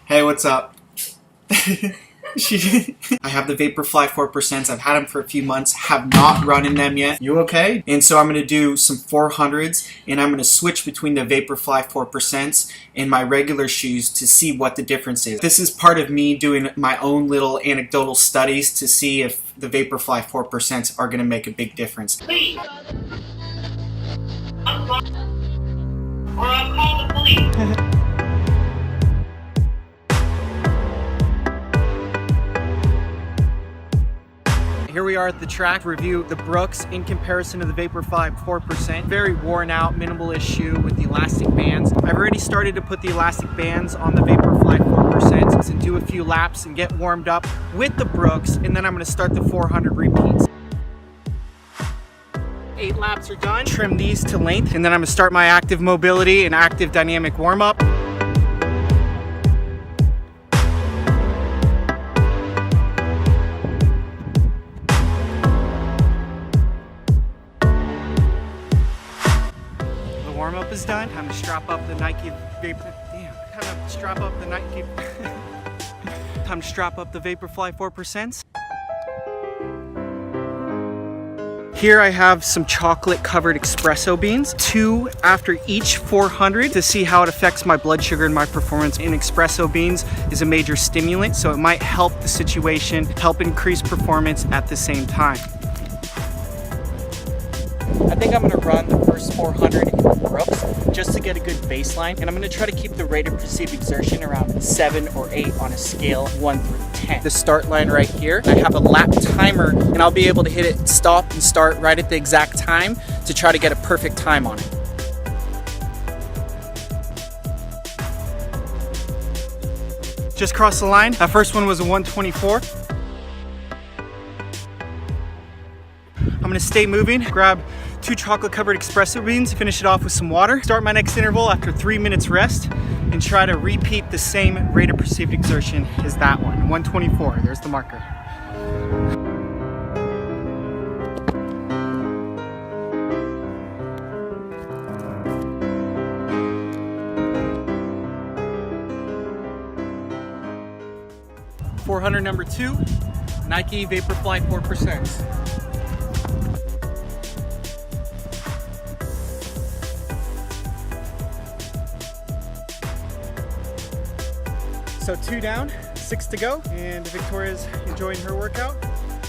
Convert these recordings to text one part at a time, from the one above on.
Hey, what's up? I have the Vaporfly 4%. I've had them for a few months, have not run in them yet. You okay? And so I'm going to do some 400s, and I'm going to switch between the Vaporfly 4% and my regular shoes to see what the difference is. This is part of me doing my own little anecdotal studies to see if the Vaporfly 4% are going to make a big difference. Please. Or I'll call the police. Here we are at the track to review the Brooks in comparison to the Vaporfly 4%. Very worn out, minimalist shoe with the elastic bands. I've already started to put the elastic bands on the Vaporfly 4% and do a few laps and get warmed up with the Brooks, and then I'm going to start the 400 repeats. 8 laps are done. Trim these to length, and then I'm going to start my active mobility and active dynamic warm-up. Warm-up is done. Time to strap up the Nike Vapor. Damn, time to strap up the Nike. Time to strap up the Vaporfly 4%. Here I have some chocolate-covered espresso beans, 2 after each 400 to see how it affects my blood sugar and my performance. And espresso beans is a major stimulant, so it might help the situation, help increase performance at the same time. I think I'm gonna run the first 400 in the Brooks just to get a good baseline, and I'm gonna try to keep the rate of perceived exertion around 7 or 8 on a scale 1 through 10. The start line right here, I have a lap timer, and I'll be able to hit it stop and start right at the exact time to try to get a perfect time on it. Just crossed the line. That first one was a 124. I'm gonna stay moving, grab 2 chocolate-covered espresso beans, finish it off with some water, start my next interval after 3 minutes rest, and try to repeat the same rate of perceived exertion as that one, 124. There's the marker. .400 number 2, Nike Vaporfly 4%. So 2 down, 6 to go, and Victoria's enjoying her workout.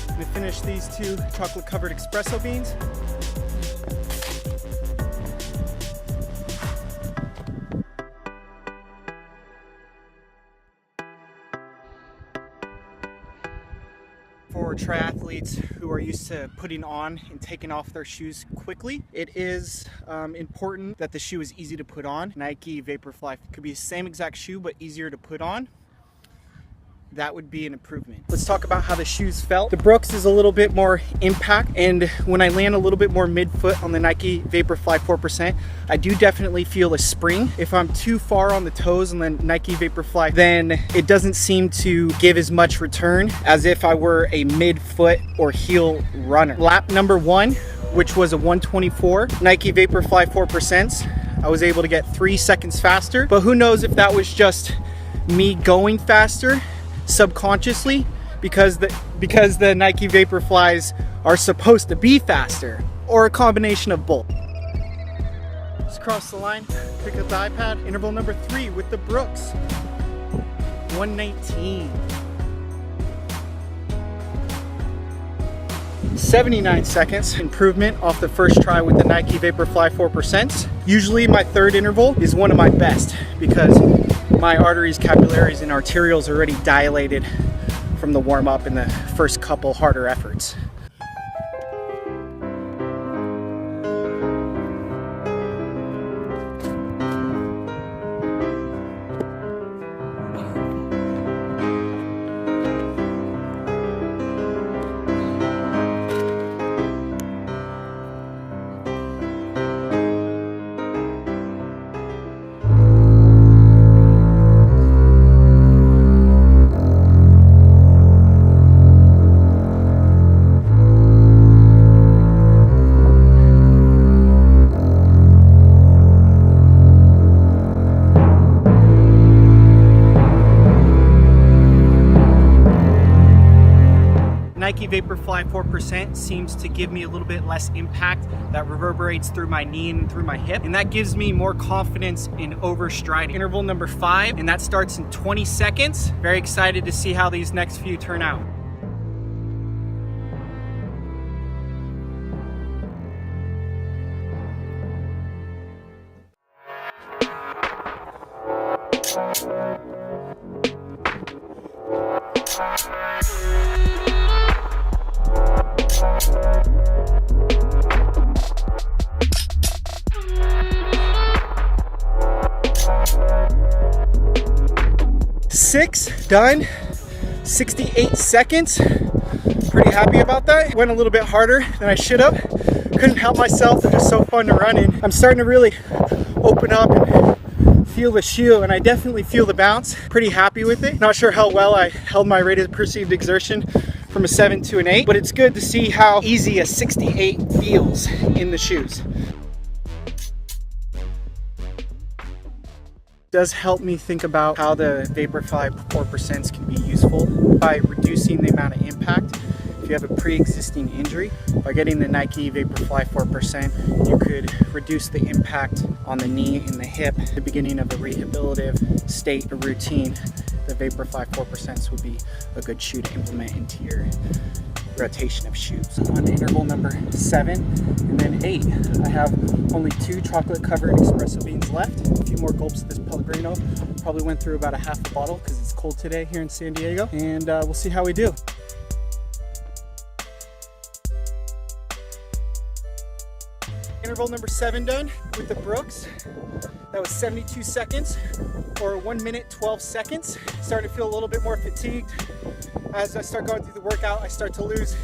I'm gonna finish these 2 chocolate-covered espresso beans. For triathletes who are used to putting on and taking off their shoes quickly, it is important that the shoe is easy to put on. Nike Vaporfly could be the same exact shoe but easier to put on. That would be an improvement. Let's talk about how the shoes felt. The Brooks is a little bit more impact, and when I land a little bit more mid-foot on the Nike Vaporfly 4%, I do definitely feel a spring. If I'm too far on the toes on the Nike Vaporfly, then it doesn't seem to give as much return as if I were a mid-foot or heel runner. Lap number 1, which was a 124, Nike Vaporfly 4%, I was able to get 3 seconds faster, but who knows if that was just me going faster subconsciously because the Nike Vaporflies are supposed to be faster, or a combination of both. Just cross the line, pick up the iPad, interval number 3 with the Brooks, 119. 79 seconds improvement off the first try with the Nike Vaporfly 4%. Usually my 3rd interval is one of my best because my arteries, capillaries, and arterioles are already dilated from the warm-up and the first couple harder efforts. Nike Vaporfly 4% seems to give me a little bit less impact that reverberates through my knee and through my hip, and that gives me more confidence in overstriding. Interval number 5, and that starts in 20 seconds. Very excited to see how these next few turn out. Six done, 68 seconds. Pretty happy about that. Went a little bit harder than I should have. Couldn't help myself, they're just so fun to run in. I'm starting to really open up and feel the shoe, and I definitely feel the bounce. Pretty happy with it. Not sure how well I held my rated perceived exertion from a 7 to an 8, but it's good to see how easy a 68 feels in the shoes. Does help me think about how the Vaporfly 4% can be useful by reducing the amount of impact. If you have a pre-existing injury, by getting the Nike Vaporfly 4%, you could reduce the impact on the knee and the hip. At the beginning of a rehabilitative state or routine, the Vaporfly 4% would be a good shoe to implement into your rotation of shoes. On interval number 7 and then 8, I have only 2 chocolate covered espresso beans left. A few more gulps of this Pellegrino. Probably went through about a half a bottle because it's cold today here in San Diego, and we'll see how we do. Interval number 7 done with the Brooks. That was 72 seconds or 1 minute 12 seconds. Starting to feel a little bit more fatigued. As I start going through the workout, I start to lose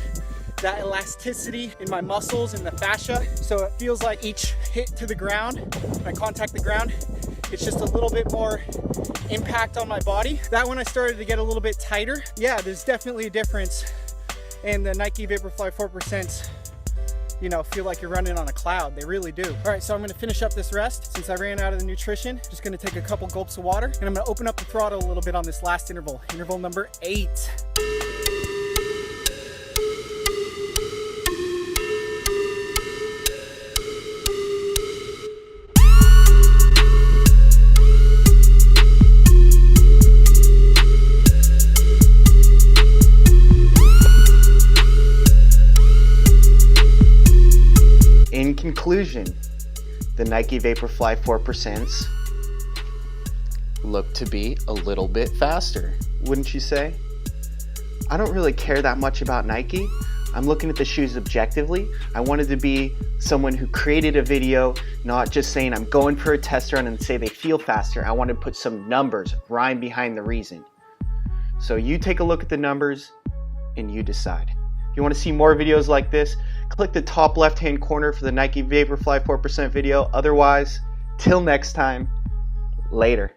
that elasticity in my muscles and the fascia. So it feels like each hit to the ground, when I contact the ground, it's just a little bit more impact on my body. That one I started to get a little bit tighter. Yeah, there's definitely a difference. And the Nike Vaporfly 4%, you know, feel like you're running on a cloud. They really do. All right, so I'm gonna finish up this rest. Since I ran out of the nutrition, just gonna take a couple gulps of water, and I'm gonna open up the throttle a little bit on this last interval. Interval number 8. In conclusion, the Nike Vaporfly 4% look to be a little bit faster, wouldn't you say? I don't really care that much about Nike. I'm looking at the shoes objectively. I wanted to be someone who created a video, not just saying I'm going for a test run and say they feel faster. I wanted to put some numbers, rhyme behind the reason. So you take a look at the numbers and you decide. If you want to see more videos like this, click the top left-hand corner for the Nike Vaporfly 4% video. Otherwise, till next time, later.